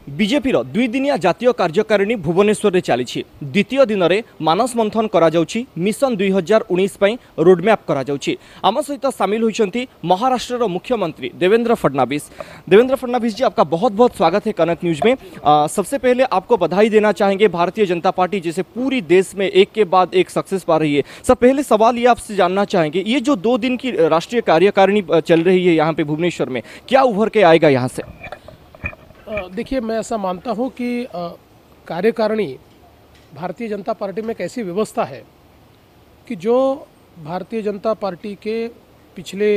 BJP दुई दिनिया जातीय कार्यकारिणी भुवनेश्वर में चली द्वितीय दिन में मानस मंथन करा मिशन 2019 रोडमैप करा आम सहित सामिल होती महाराष्ट्र मुख्यमंत्री देवेंद्र फडणवीस। देवेंद्र फडणवीस जी, आपका बहुत बहुत स्वागत है कनक न्यूज में। सबसे पहले आपको बधाई देना चाहेंगे। भारतीय जनता पार्टी जैसे पूरी देश में एक के बाद एक सक्सेस पा रही है। सब पहले सवाल ये आपसे जानना चाहेंगे, ये जो 2 दिन की राष्ट्रीय कार्यकारिणी चल रही है यहाँ पे भुवनेश्वर में, क्या उभर के आएगा यहाँ से? देखिए, मैं ऐसा मानता हूं कि कार्यकारिणी भारतीय जनता पार्टी में एक ऐसी व्यवस्था है कि जो भारतीय जनता पार्टी के पिछले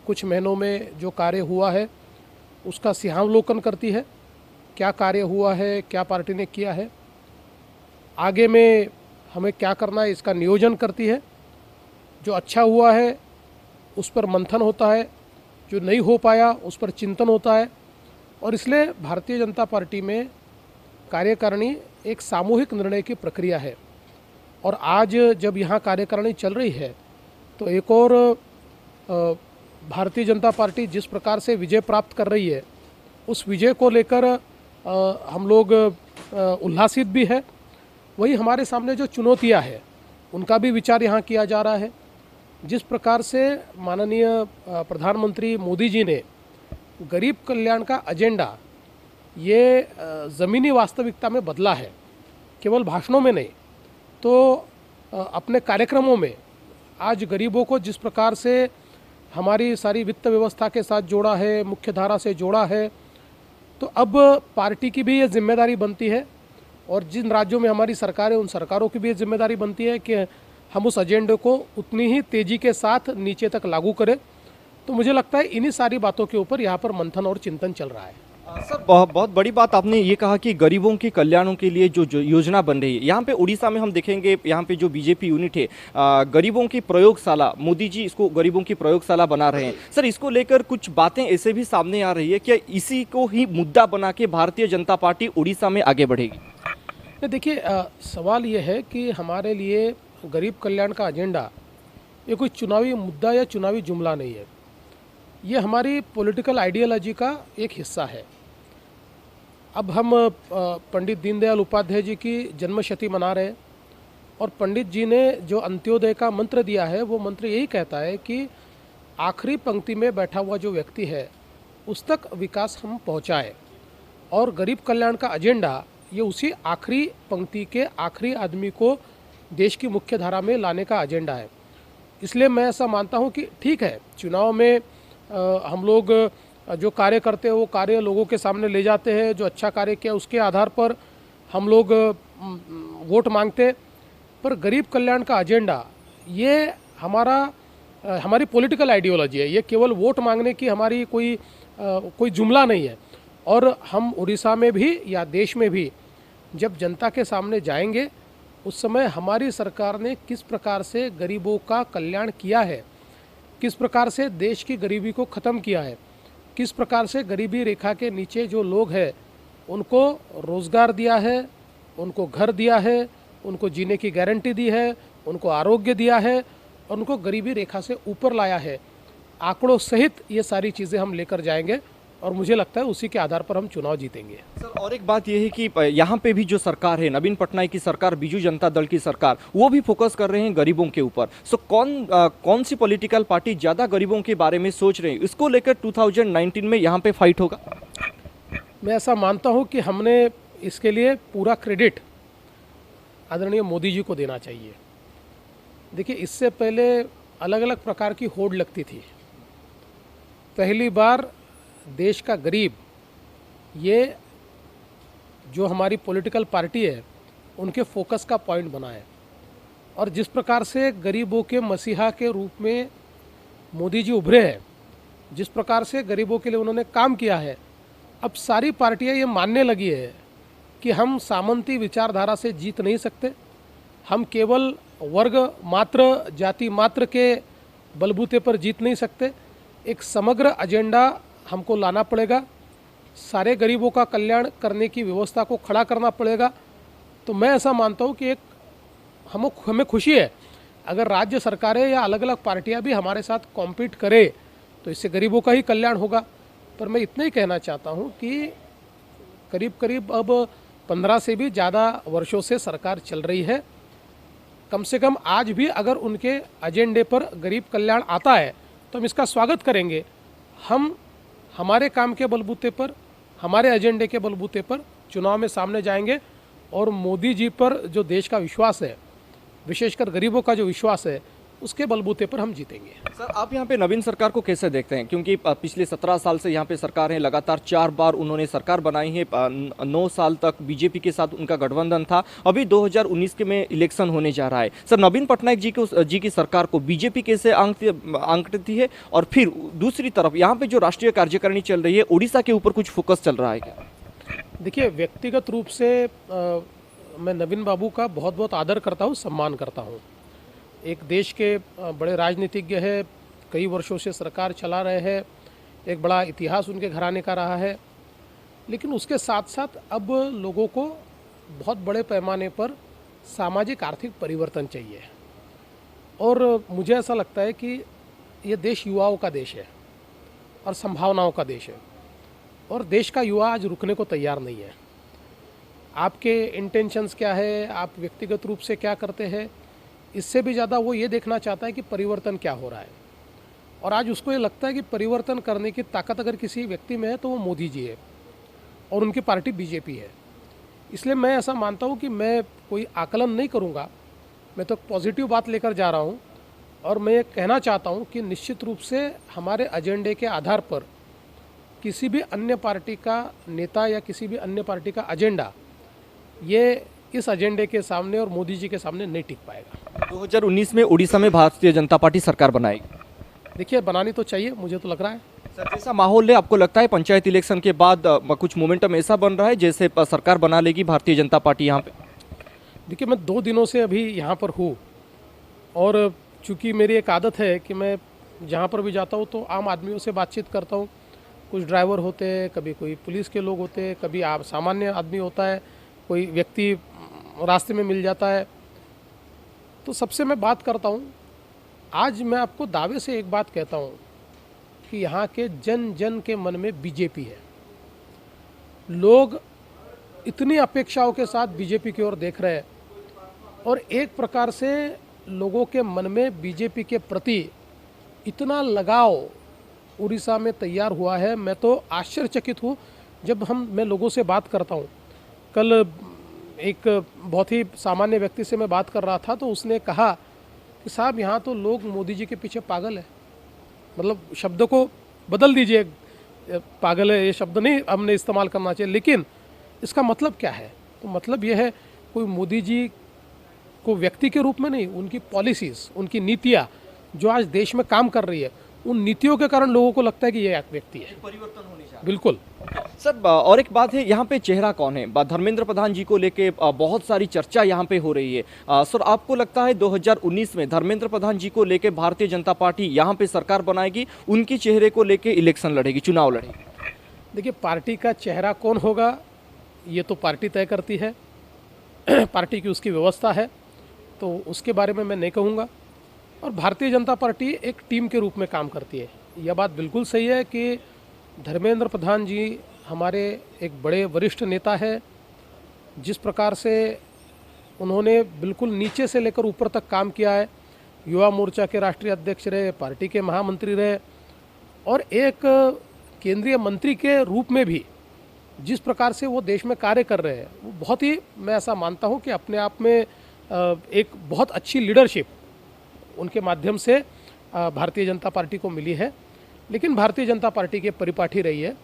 कुछ महीनों में जो कार्य हुआ है उसका सिंहावलोकन करती है। क्या कार्य हुआ है, क्या पार्टी ने किया है, आगे में हमें क्या करना है, इसका नियोजन करती है। जो अच्छा हुआ है उस पर मंथन होता है, जो नहीं हो पाया उस पर चिंतन होता है। और इसलिए भारतीय जनता पार्टी में कार्यकारिणी एक सामूहिक निर्णय की प्रक्रिया है। और आज जब यहाँ कार्यकारिणी चल रही है तो एक और भारतीय जनता पार्टी जिस प्रकार से विजय प्राप्त कर रही है उस विजय को लेकर हम लोग उल्लासित भी है। वही हमारे सामने जो चुनौतियाँ हैं उनका भी विचार यहाँ किया जा रहा है। जिस प्रकार से माननीय प्रधानमंत्री मोदी जी ने गरीब कल्याण का एजेंडा ये ज़मीनी वास्तविकता में बदला है, केवल भाषणों में नहीं तो अपने कार्यक्रमों में आज गरीबों को जिस प्रकार से हमारी सारी वित्त व्यवस्था के साथ जोड़ा है, मुख्य धारा से जोड़ा है, तो अब पार्टी की भी ये जिम्मेदारी बनती है और जिन राज्यों में हमारी सरकार है उन सरकारों की भी ये जिम्मेदारी बनती है कि हम उस एजेंडे को उतनी ही तेज़ी के साथ नीचे तक लागू करें। तो मुझे लगता है इन्हीं सारी बातों के ऊपर यहाँ पर मंथन और चिंतन चल रहा है। सर, बहुत बड़ी बात आपने ये कहा कि गरीबों के कल्याणों के लिए जो योजना बन रही है। यहाँ पे उड़ीसा में हम देखेंगे, यहाँ पे जो बीजेपी यूनिट है, गरीबों की प्रयोगशाला, मोदी जी इसको गरीबों की प्रयोगशाला बना रहे हैं। सर, इसको लेकर कुछ बातें ऐसे भी सामने आ रही है कि इसी को ही मुद्दा बना के भारतीय जनता पार्टी उड़ीसा में आगे बढ़ेगी? देखिए, सवाल ये है कि हमारे लिए गरीब कल्याण का एजेंडा ये कोई चुनावी मुद्दा या चुनावी जुमला नहीं है। ये हमारी पॉलिटिकल आइडियोलॉजी का एक हिस्सा है। अब हम पंडित दीनदयाल उपाध्याय जी की जन्मशती मना रहे हैं और पंडित जी ने जो अंत्योदय का मंत्र दिया है वो मंत्र यही कहता है कि आखिरी पंक्ति में बैठा हुआ जो व्यक्ति है उस तक विकास हम पहुंचाएं। और गरीब कल्याण का एजेंडा ये उसी आखिरी पंक्ति के आखिरी आदमी को देश की मुख्य धारा में लाने का एजेंडा है। इसलिए मैं ऐसा मानता हूं कि ठीक है, चुनाव में हम लोग जो कार्य करते हैं वो कार्य लोगों के सामने ले जाते हैं, जो अच्छा कार्य किया उसके आधार पर हम लोग वोट मांगते। पर गरीब कल्याण का एजेंडा ये हमारी पॉलिटिकल आइडियोलॉजी है। ये केवल वोट मांगने की हमारी कोई जुमला नहीं है। और हम उड़ीसा में भी या देश में भी जब जनता के सामने जाएंगे उस समय हमारी सरकार ने किस प्रकार से गरीबों का कल्याण किया है, किस प्रकार से देश की गरीबी को ख़त्म किया है, किस प्रकार से गरीबी रेखा के नीचे जो लोग हैं उनको रोज़गार दिया है, उनको घर दिया है, उनको जीने की गारंटी दी है, उनको आरोग्य दिया है और उनको गरीबी रेखा से ऊपर लाया है। आंकड़ों सहित ये सारी चीज़ें हम लेकर जाएंगे और मुझे लगता है उसी के आधार पर हम चुनाव जीतेंगे। सर, और एक बात यह है कि यहाँ पे भी जो सरकार है, नवीन पटनायक की सरकार, बीजू जनता दल की सरकार, वो भी फोकस कर रहे हैं गरीबों के ऊपर। सो कौन सी पॉलिटिकल पार्टी ज़्यादा गरीबों के बारे में सोच रहे हैं, इसको लेकर 2019 में यहाँ पे फाइट होगा? मैं ऐसा मानता हूँ कि हमने इसके लिए पूरा क्रेडिट आदरणीय मोदी जी को देना चाहिए। देखिए, इससे पहले अलग अलग प्रकार की होड़ लगती थी। पहली बार देश का गरीब ये जो हमारी पॉलिटिकल पार्टी है उनके फोकस का पॉइंट बना है। और जिस प्रकार से गरीबों के मसीहा के रूप में मोदी जी उभरे हैं, जिस प्रकार से गरीबों के लिए उन्होंने काम किया है, अब सारी पार्टियां ये मानने लगी है कि हम सामंती विचारधारा से जीत नहीं सकते। हम केवल वर्ग मात्र, जाति मात्र के बलबूते पर जीत नहीं सकते। एक समग्र एजेंडा हमको लाना पड़ेगा, सारे गरीबों का कल्याण करने की व्यवस्था को खड़ा करना पड़ेगा। तो मैं ऐसा मानता हूँ कि एक हमें खुशी है अगर राज्य सरकारें या अलग अलग पार्टियां भी हमारे साथ कॉम्पीट करें तो इससे गरीबों का ही कल्याण होगा। पर मैं इतना ही कहना चाहता हूँ कि करीब करीब अब 15 से भी ज़्यादा वर्षों से सरकार चल रही है। कम से कम आज भी अगर उनके एजेंडे पर गरीब कल्याण आता है तो हम इसका स्वागत करेंगे। हम हमारे काम के बलबूते पर, हमारे एजेंडे के बलबूते पर चुनाव में सामने जाएंगे और मोदी जी पर जो देश का विश्वास है, विशेषकर गरीबों का जो विश्वास है, उसके बलबूते पर हम जीतेंगे। सर, आप यहाँ पे नवीन सरकार को कैसे देखते हैं? क्योंकि पिछले 17 साल से यहाँ पे सरकार है, लगातार 4 बार उन्होंने सरकार बनाई है, 9 साल तक बीजेपी के साथ उनका गठबंधन था, अभी 2019 के में इलेक्शन होने जा रहा है। सर, नवीन पटनायक जी की सरकार को बीजेपी कैसे आंकती है? और फिर दूसरी तरफ यहाँ पे जो राष्ट्रीय कार्यकारिणी चल रही है, उड़ीसा के ऊपर कुछ फोकस चल रहा है क्या? देखिए, व्यक्तिगत रूप से मैं नवीन बाबू का बहुत बहुत आदर करता हूँ, सम्मान करता हूँ। एक देश के बड़े राजनीतिज्ञ है, कई वर्षों से सरकार चला रहे हैं, एक बड़ा इतिहास उनके घराने का रहा है। लेकिन उसके साथ साथ अब लोगों को बहुत बड़े पैमाने पर सामाजिक आर्थिक परिवर्तन चाहिए और मुझे ऐसा लगता है कि ये देश युवाओं का देश है और संभावनाओं का देश है और देश का युवा आज रुकने को तैयार नहीं है। आपके इंटेंशंस क्या है, आप व्यक्तिगत रूप से क्या करते हैं, इससे भी ज़्यादा वो ये देखना चाहता है कि परिवर्तन क्या हो रहा है। और आज उसको ये लगता है कि परिवर्तन करने की ताकत अगर किसी व्यक्ति में है तो वो मोदी जी है और उनकी पार्टी बीजेपी है। इसलिए मैं ऐसा मानता हूँ कि मैं कोई आकलन नहीं करूँगा, मैं तो पॉजिटिव बात लेकर जा रहा हूँ और मैं ये कहना चाहता हूँ कि निश्चित रूप से हमारे एजेंडे के आधार पर किसी भी अन्य पार्टी का नेता या किसी भी अन्य पार्टी का एजेंडा ये इस एजेंडे के सामने और मोदी जी के सामने नहीं टिक पाएगा। 2019 में उड़ीसा में भारतीय जनता पार्टी सरकार बनाएगी। देखिए, बनानी तो चाहिए, मुझे तो लग रहा है। सर, जैसा माहौल है, आपको लगता है पंचायत इलेक्शन के बाद कुछ मोमेंटम ऐसा बन रहा है जैसे सरकार बना लेगी भारतीय जनता पार्टी यहाँ पे? देखिए, मैं 2 दिनों से अभी यहाँ पर हूँ और चूँकि मेरी एक आदत है कि मैं जहाँ पर भी जाता हूँ तो आम आदमियों से बातचीत करता हूँ। कुछ ड्राइवर होते हैं, कभी कोई पुलिस के लोग होते हैं, कभी आप सामान्य आदमी होता है, कोई व्यक्ति रास्ते में मिल जाता है, तो सबसे मैं बात करता हूँ। आज मैं आपको दावे से एक बात कहता हूँ कि यहाँ के जन जन के मन में बीजेपी है। लोग इतनी अपेक्षाओं के साथ बीजेपी की ओर देख रहे हैं और एक प्रकार से लोगों के मन में बीजेपी के प्रति इतना लगाव उड़ीसा में तैयार हुआ है। मैं तो आश्चर्यचकित हूँ जब मैं लोगों से बात करता हूँ। कल एक बहुत ही सामान्य व्यक्ति से मैं बात कर रहा था तो उसने कहा कि साहब, यहाँ तो लोग मोदी जी के पीछे पागल है। मतलब शब्द को बदल दीजिए, पागल है ये शब्द नहीं हमने इस्तेमाल करना चाहिए, लेकिन इसका मतलब क्या है? तो मतलब ये है, कोई मोदी जी को व्यक्ति के रूप में नहीं, उनकी पॉलिसीज़, उनकी नीतियाँ जो आज देश में काम कर रही है, उन नीतियों के कारण लोगों को लगता है कि ये एक व्यक्ति है। परिवर्तन होने जा बिल्कुल। सर, और एक बात है, यहाँ पे चेहरा कौन है? धर्मेंद्र प्रधान जी को लेके बहुत सारी चर्चा यहाँ पे हो रही है। सर, आपको लगता है 2019 में धर्मेंद्र प्रधान जी को लेके भारतीय जनता पार्टी यहाँ पे सरकार बनाएगी, उनके चेहरे को लेके इलेक्शन लड़ेगी, चुनाव लड़ेगी? देखिए, पार्टी का चेहरा कौन होगा ये तो पार्टी तय करती है। पार्टी की उसकी व्यवस्था है, तो उसके बारे में मैं नहीं कहूँगा। और भारतीय जनता पार्टी एक टीम के रूप में काम करती है। यह बात बिल्कुल सही है कि धर्मेंद्र प्रधान जी हमारे एक बड़े वरिष्ठ नेता है। जिस प्रकार से उन्होंने बिल्कुल नीचे से लेकर ऊपर तक काम किया है, युवा मोर्चा के राष्ट्रीय अध्यक्ष रहे, पार्टी के महामंत्री रहे और एक केंद्रीय मंत्री के रूप में भी जिस प्रकार से वो देश में कार्य कर रहे हैं, वो बहुत ही, मैं ऐसा मानता हूँ कि अपने आप में एक बहुत अच्छी लीडरशिप उनके माध्यम से भारतीय जनता पार्टी को मिली है। लेकिन भारतीय जनता पार्टी के परिपाठी रही है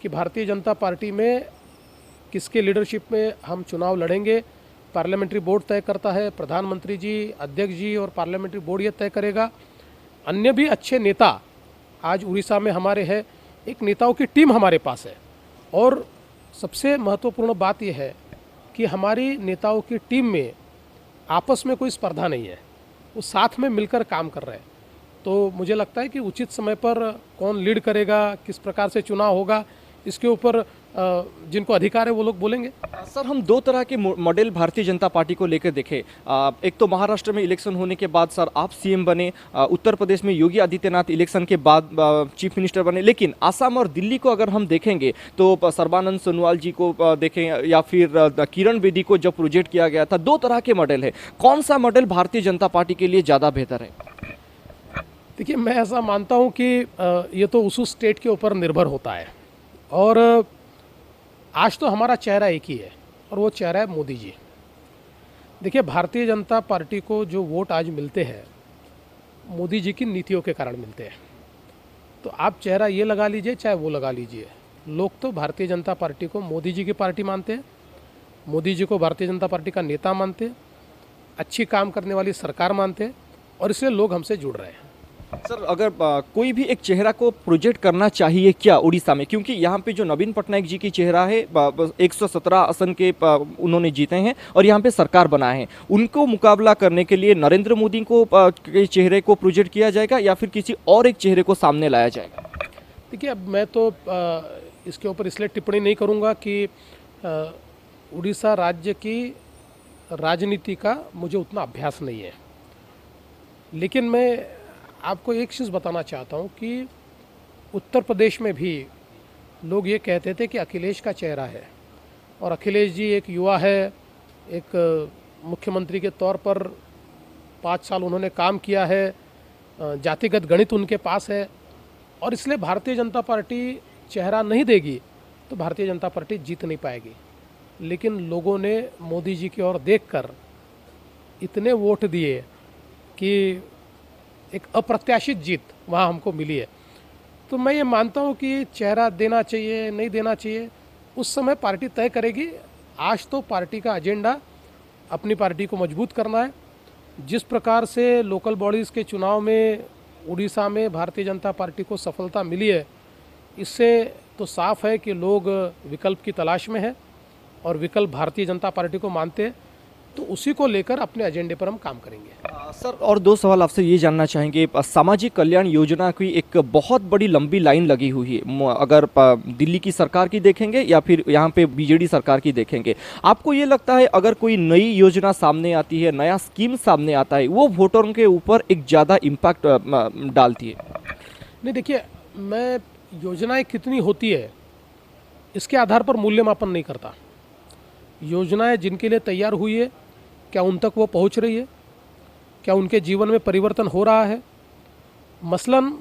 कि भारतीय जनता पार्टी में किसके लीडरशिप में हम चुनाव लड़ेंगे, पार्लियामेंट्री बोर्ड तय करता है। प्रधानमंत्री जी, अध्यक्ष जी और पार्लियामेंट्री बोर्ड ये तय करेगा। अन्य भी अच्छे नेता आज उड़ीसा में हमारे हैं, एक नेताओं की टीम हमारे पास है। और सबसे महत्वपूर्ण बात यह है कि हमारी नेताओं की टीम में आपस में कोई स्पर्धा नहीं है, वो साथ में मिलकर काम कर रहे हैं। तो मुझे लगता है कि उचित समय पर कौन लीड करेगा, किस प्रकार से चुनाव होगा, इसके ऊपर जिनको अधिकार है वो लोग बोलेंगे। सर, हम दो तरह के मॉडल भारतीय जनता पार्टी को लेकर देखें। एक तो महाराष्ट्र में इलेक्शन होने के बाद सर आप सीएम बने, उत्तर प्रदेश में योगी आदित्यनाथ इलेक्शन के बाद चीफ मिनिस्टर बने, लेकिन असम और दिल्ली को अगर हम देखेंगे तो सर्बानंद सोनोवाल जी को देखें या फिर किरण बेदी को जब प्रोजेक्ट किया गया था, दो तरह के मॉडल है। कौन सा मॉडल भारतीय जनता पार्टी के लिए ज़्यादा बेहतर है? देखिए, मैं ऐसा मानता हूँ कि ये तो उस स्टेट के ऊपर निर्भर होता है, और आज तो हमारा चेहरा एक ही है और वो चेहरा है मोदी जी। देखिए, भारतीय जनता पार्टी को जो वोट आज मिलते हैं मोदी जी की नीतियों के कारण मिलते हैं। तो आप चेहरा ये लगा लीजिए चाहे वो लगा लीजिए, लोग तो भारतीय जनता पार्टी को मोदी जी की पार्टी मानते हैं, मोदी जी को भारतीय जनता पार्टी का नेता मानते हैं, अच्छी काम करने वाली सरकार मानते हैं, और इसलिए लोग हमसे जुड़ रहे हैं। सर, अगर कोई भी एक चेहरा को प्रोजेक्ट करना चाहिए क्या उड़ीसा में, क्योंकि यहाँ पे जो नवीन पटनायक जी की चेहरा है 117 आसन के उन्होंने जीते हैं और यहाँ पे सरकार बनाए हैं, उनको मुकाबला करने के लिए नरेंद्र मोदी को के चेहरे को प्रोजेक्ट किया जाएगा या फिर किसी और एक चेहरे को सामने लाया जाएगा? देखिए, अब मैं तो इसके ऊपर इसलिए टिप्पणी नहीं करूँगा कि उड़ीसा राज्य की राजनीति का मुझे उतना अभ्यास नहीं है, लेकिन मैं आपको एक चीज़ बताना चाहता हूँ कि उत्तर प्रदेश में भी लोग ये कहते थे कि अखिलेश का चेहरा है, और अखिलेश जी एक युवा है, एक मुख्यमंत्री के तौर पर 5 साल उन्होंने काम किया है, जातिगत गणित उनके पास है, और इसलिए भारतीय जनता पार्टी चेहरा नहीं देगी तो भारतीय जनता पार्टी जीत नहीं पाएगी। लेकिन लोगों ने मोदी जी की ओर देखकर इतने वोट दिए कि एक अप्रत्याशित जीत वहाँ हमको मिली है। तो मैं ये मानता हूँ कि चेहरा देना चाहिए नहीं देना चाहिए उस समय पार्टी तय करेगी। आज तो पार्टी का एजेंडा अपनी पार्टी को मजबूत करना है। जिस प्रकार से लोकल बॉडीज़ के चुनाव में उड़ीसा में भारतीय जनता पार्टी को सफलता मिली है, इससे तो साफ है कि लोग विकल्प की तलाश में हैं और विकल्प भारतीय जनता पार्टी को मानते हैं, तो उसी को लेकर अपने एजेंडे पर हम काम करेंगे। सर, और दो सवाल आपसे ये जानना चाहेंगे। सामाजिक कल्याण योजना की एक बहुत बड़ी लंबी लाइन लगी हुई है, अगर दिल्ली की सरकार की देखेंगे या फिर यहाँ पे बीजेडी सरकार की देखेंगे, आपको ये लगता है अगर कोई नई योजना सामने आती है, नया स्कीम सामने आता है, वो वोटरों के ऊपर एक ज़्यादा इम्पैक्ट डालती है? नहीं, देखिए, मैं योजनाएं कितनी होती है इसके आधार पर मूल्यमापन नहीं करता। योजनाएं जिनके लिए तैयार हुई है, क्या उन तक वो पहुंच रही है, क्या उनके जीवन में परिवर्तन हो रहा है। मसलन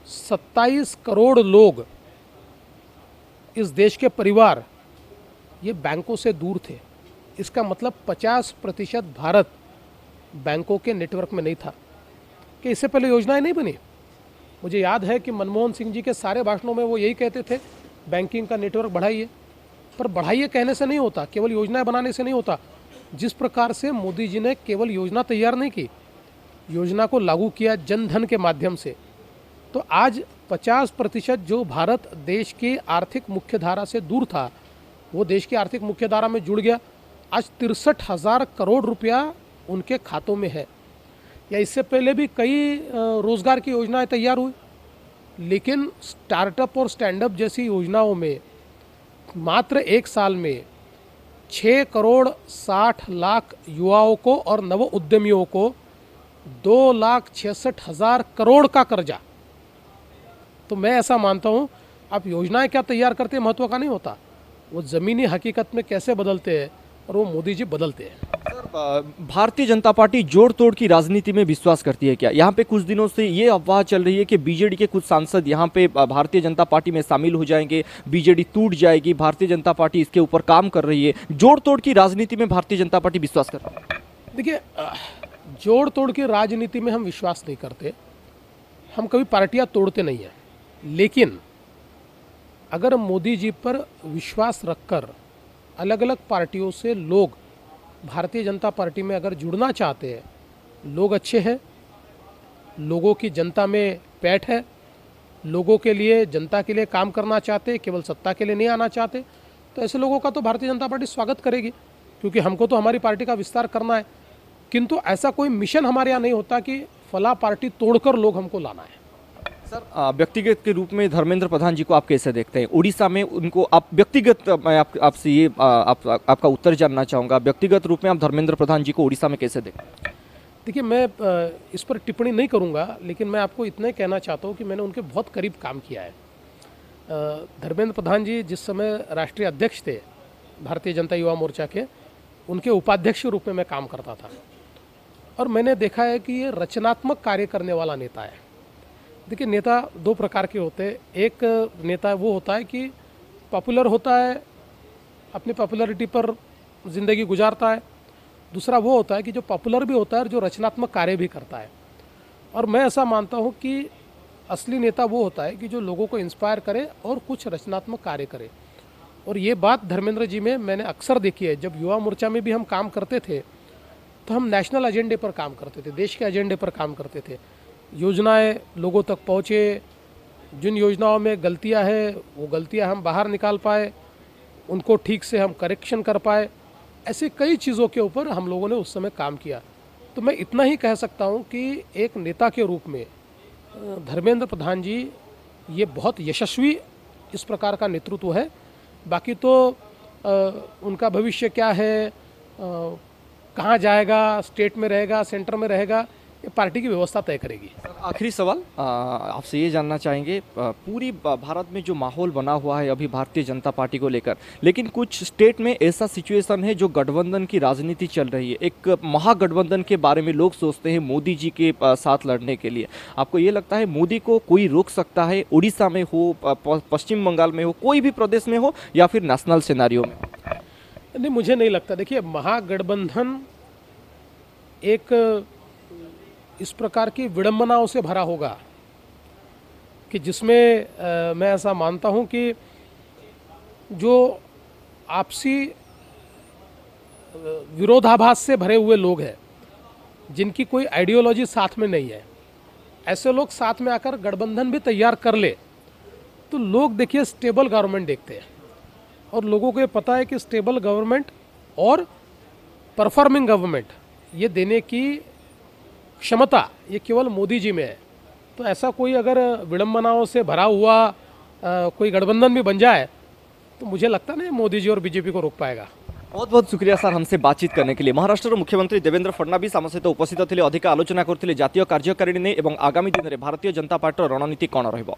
27 करोड़ लोग इस देश के परिवार ये बैंकों से दूर थे। इसका मतलब 50% भारत बैंकों के नेटवर्क में नहीं था। कि इससे पहले योजनाएं नहीं बनी? मुझे याद है कि मनमोहन सिंह जी के सारे भाषणों में वो यही कहते थे, बैंकिंग का नेटवर्क बढ़ाइए। पर बढ़ाइए कहने से नहीं होता, केवल योजनाएं बनाने से नहीं होता। जिस प्रकार से मोदी जी ने केवल योजना तैयार नहीं की, योजना को लागू किया जन धन के माध्यम से, तो आज 50% जो भारत देश की आर्थिक मुख्यधारा से दूर था वो देश की आर्थिक मुख्यधारा में जुड़ गया। आज 63,000 करोड़ रुपया उनके खातों में है। या इससे पहले भी कई रोजगार की योजनाएं तैयार हुई, लेकिन स्टार्टअप और स्टैंडअप जैसी योजनाओं में मात्र एक साल में 6 करोड़ 60 लाख युवाओं को और नव उद्यमियों को 2,66,000 करोड़ का कर्जा। तो मैं ऐसा मानता हूँ, आप योजनाएं क्या तैयार करते हैं महत्व का नहीं होता, वो ज़मीनी हकीकत में कैसे बदलते हैं, और वो मोदी जी बदलते हैं। सर, भारतीय जनता पार्टी जोड़ तोड़ की राजनीति में विश्वास करती है क्या? यहाँ पे कुछ दिनों से ये अफवाह चल रही है कि बीजेडी के कुछ सांसद यहाँ पे भारतीय जनता पार्टी में शामिल हो जाएंगे, बीजेडी टूट जाएगी, भारतीय जनता पार्टी इसके ऊपर काम कर रही है। जोड़ तोड़ की राजनीति में भारतीय जनता पार्टी विश्वास करती है? देखिए, जोड़ तोड़ की राजनीति में हम विश्वास नहीं करते, हम कभी पार्टियां तोड़ते नहीं हैं। लेकिन अगर मोदी जी पर विश्वास रखकर अलग अलग पार्टियों से लोग भारतीय जनता पार्टी में अगर जुड़ना चाहते हैं, लोग अच्छे हैं, लोगों की जनता में पैठ है, लोगों के लिए जनता के लिए काम करना चाहते, केवल सत्ता के लिए नहीं आना चाहते, तो ऐसे लोगों का तो भारतीय जनता पार्टी स्वागत करेगी, क्योंकि हमको तो हमारी पार्टी का विस्तार करना है। किंतु ऐसा कोई मिशन हमारे यहाँ नहीं होता कि फला पार्टी तोड़कर लोग हमको लाना है। सर व्यक्तिगत के रूप में धर्मेंद्र प्रधान जी को आप कैसे देखते हैं उड़ीसा में उनको आप व्यक्तिगत मैं आपसे ये आपका उत्तर जानना चाहूँगा व्यक्तिगत रूप में आप धर्मेंद्र प्रधान जी को उड़ीसा में कैसे देखते हैं? देखिए, मैं इस पर टिप्पणी नहीं करूंगा, लेकिन मैं आपको इतना ही कहना चाहता हूं कि मैंने उनके बहुत करीब काम किया है। धर्मेंद्र प्रधान जी जिस समय राष्ट्रीय अध्यक्ष थे भारतीय जनता युवा मोर्चा के, उनके उपाध्यक्ष के रूप में मैं काम करता था और मैंने देखा है कि ये रचनात्मक कार्य करने वाला नेता है। देखिए, नेता दो प्रकार के होते हैं। एक नेता वो होता है कि पॉपुलर होता है, अपनी पॉपुलैरिटी पर ज़िंदगी गुजारता है। दूसरा वो होता है कि जो पॉपुलर भी होता है और जो रचनात्मक कार्य भी करता है। और मैं ऐसा मानता हूँ कि असली नेता वो होता है कि जो लोगों को इंस्पायर करे और कुछ रचनात्मक कार्य करे। और ये बात धर्मेंद्र जी में मैंने अक्सर देखी है। जब युवा मोर्चा में भी हम काम करते थे तो हम नेशनल एजेंडे पर काम करते थे, देश के एजेंडे पर काम करते थे। योजनाएं लोगों तक पहुँचे, जिन योजनाओं में गलतियां हैं वो गलतियां हम बाहर निकाल पाए, उनको ठीक से हम करेक्शन कर पाए। ऐसे कई चीज़ों के ऊपर हम लोगों ने उस समय काम किया। तो मैं इतना ही कह सकता हूं कि एक नेता के रूप में धर्मेंद्र प्रधान जी ये बहुत यशस्वी इस प्रकार का नेतृत्व है। बाकी तो उनका भविष्य क्या है, कहाँ जाएगा, स्टेट में रहेगा, सेंटर में रहेगा, ये पार्टी की व्यवस्था तय करेगी। आखिरी सवाल आपसे ये जानना चाहेंगे पूरी भारत में जो माहौल बना हुआ है अभी भारतीय जनता पार्टी को लेकर, लेकिन कुछ स्टेट में ऐसा सिचुएशन है जो गठबंधन की राजनीति चल रही है। एक महागठबंधन के बारे में लोग सोचते हैं मोदी जी के साथ लड़ने के लिए। आपको ये लगता है मोदी को कोई रोक सकता है? उड़ीसा में हो, पश्चिम बंगाल में हो, कोई भी प्रदेश में हो या फिर नेशनल सिनेरियो में? नहीं, मुझे नहीं लगता। देखिए, महागठबंधन एक इस प्रकार की विडंबनाओं से भरा होगा कि जिसमें मैं ऐसा मानता हूं कि जो आपसी विरोधाभास से भरे हुए लोग हैं, जिनकी कोई आइडियोलॉजी साथ में नहीं है, ऐसे लोग साथ में आकर गठबंधन भी तैयार कर ले तो लोग देखिए स्टेबल गवर्नमेंट देखते हैं। और लोगों को ये पता है कि स्टेबल गवर्नमेंट और परफॉर्मिंग गवर्नमेंट ये देने की क्षमता ये केवल मोदी जी में है। तो ऐसा कोई अगर विडंबनाओं से भरा हुआ कोई गठबंधन भी बन जाए तो मुझे लगता नहीं मोदी जी और बीजेपी को रोक पाएगा। बहुत बहुत शुक्रिया सर हमसे बातचीत करने के लिए। महाराष्ट्र मुख्यमंत्री देवेंद्र फडणवीस आम सहित उपस्थित थे, अधिक आलोचना करते जातीय कार्यकारिणी ने एवं आगामी दिन में भारतीय जनता पार्टी रणनीति कौन रहिबो।